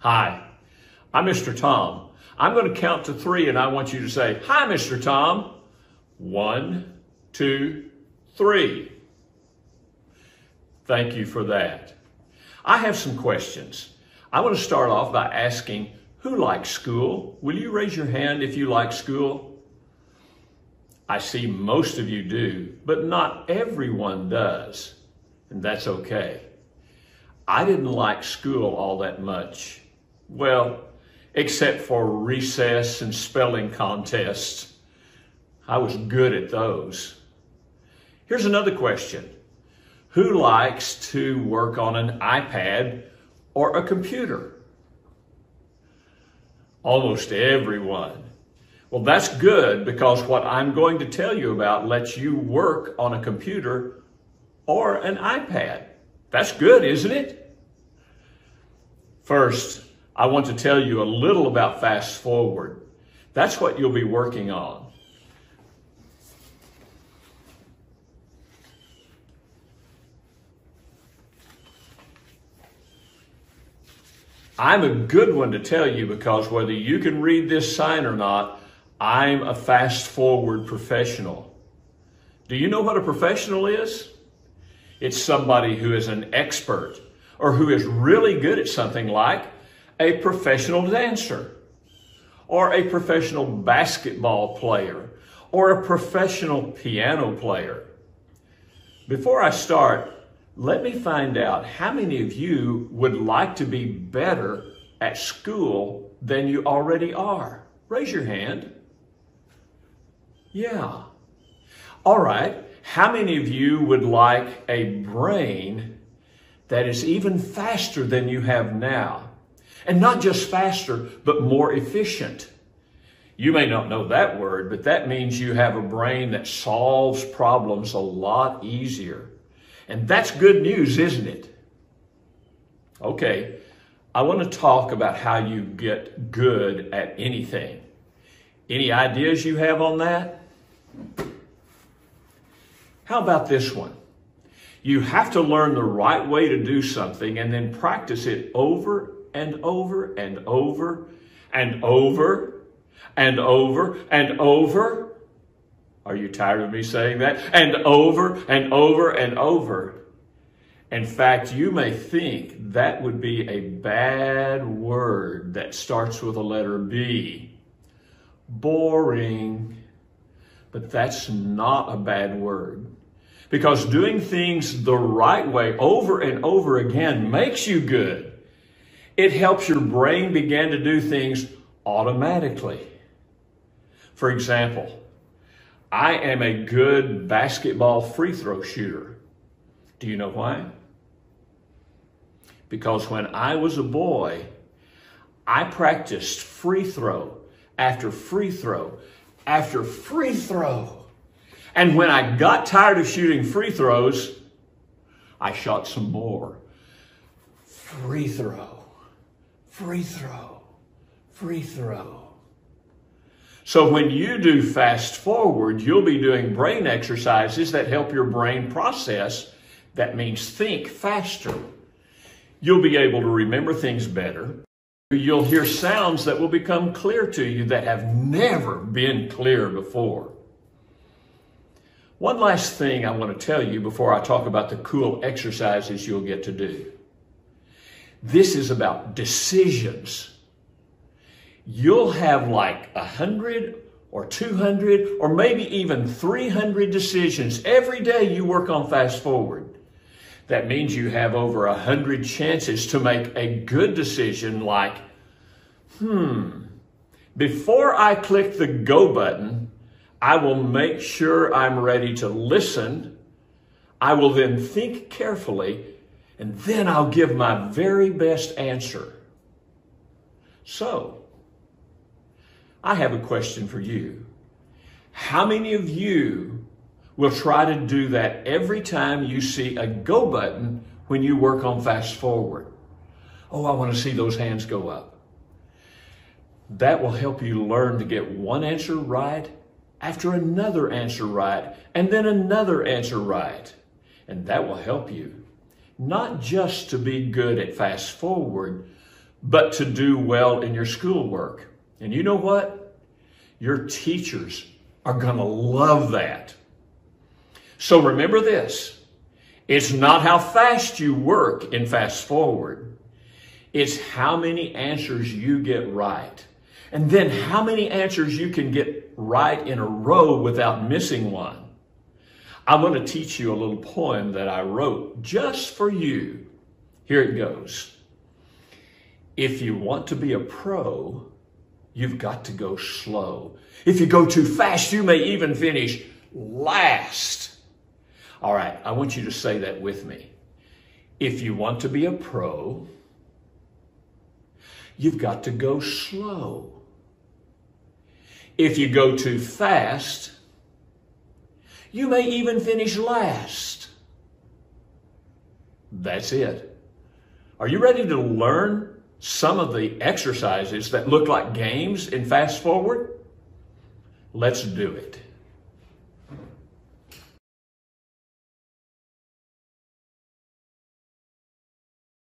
Hi, I'm Mr. Tom. I'm going to count to 3 and I want you to say, "Hi, Mr. Tom." 1, 2, 3. Thank you for that. I have some questions. I want to start off by asking, who likes school? Will you raise your hand if you like school? I see most of you do, but not everyone does, and that's okay. I didn't like school all that much. Well, except for recess and spelling contests. I was good at those. Here's another question. Who likes to work on an iPad or a computer? Almost everyone. Well, that's good because what I'm going to tell you about lets you work on a computer or an iPad. That's good, isn't it? First, I want to tell you a little about Fast Forward. That's what you'll be working on. I'm a good one to tell you because whether you can read this sign or not, I'm a Fast Forward professional. Do you know what a professional is? It's somebody who is an expert or who is really good at something, like a professional dancer or a professional basketball player or a professional piano player. Before I start, let me find out how many of you would like to be better at school than you already are. Raise your hand. Yeah. All right. How many of you would like a brain that is even faster than you have now? And not just faster, but more efficient. You may not know that word, but that means you have a brain that solves problems a lot easier. And that's good news, isn't it? Okay, I want to talk about how you get good at anything. Any ideas you have on that? How about this one? You have to learn the right way to do something and then practice it over and over and over and over and over and over. Are you tired of me saying that? And over and over and over. In fact, you may think that would be a bad word that starts with a letter B. Boring. But that's not a bad word. Because doing things the right way over and over again makes you good. It helps your brain begin to do things automatically. For example, I am a good basketball free throw shooter. Do you know why? Because when I was a boy, I practiced free throw after free throw after free throw. And when I got tired of shooting free throws, I shot some more. Free throw, free throw, free throw. So when you do Fast Forward, you'll be doing brain exercises that help your brain process. That means think faster. You'll be able to remember things better. You'll hear sounds that will become clear to you that have never been clear before. One last thing I want to tell you before I talk about the cool exercises you'll get to do. This is about decisions. You'll have like 100 or 200 or maybe even 300 decisions every day you work on Fast Forward. That means you have over 100 chances to make a good decision like, before I click the go button, I will make sure I'm ready to listen. I will then think carefully, and then I'll give my very best answer. So, I have a question for you. How many of you will try to do that every time you see a go button when you work on Fast Forward? Oh, I want to see those hands go up. That will help you learn to get one answer right after another answer right, and then another answer right. And that will help you not just to be good at Fast Forward, but to do well in your schoolwork. And you know what? Your teachers are going to love that. So remember this. It's not how fast you work in Fast Forward. It's how many answers you get right. And then how many answers you can get right in a row without missing one. I'm going to teach you a little poem that I wrote just for you. Here it goes. If you want to be a pro, you've got to go slow. If you go too fast, you may even finish last. All right, I want you to say that with me. If you want to be a pro, you've got to go slow. If you go too fast, you may even finish last. That's it. Are you ready to learn some of the exercises that look like games in Fast Forward? Let's do it.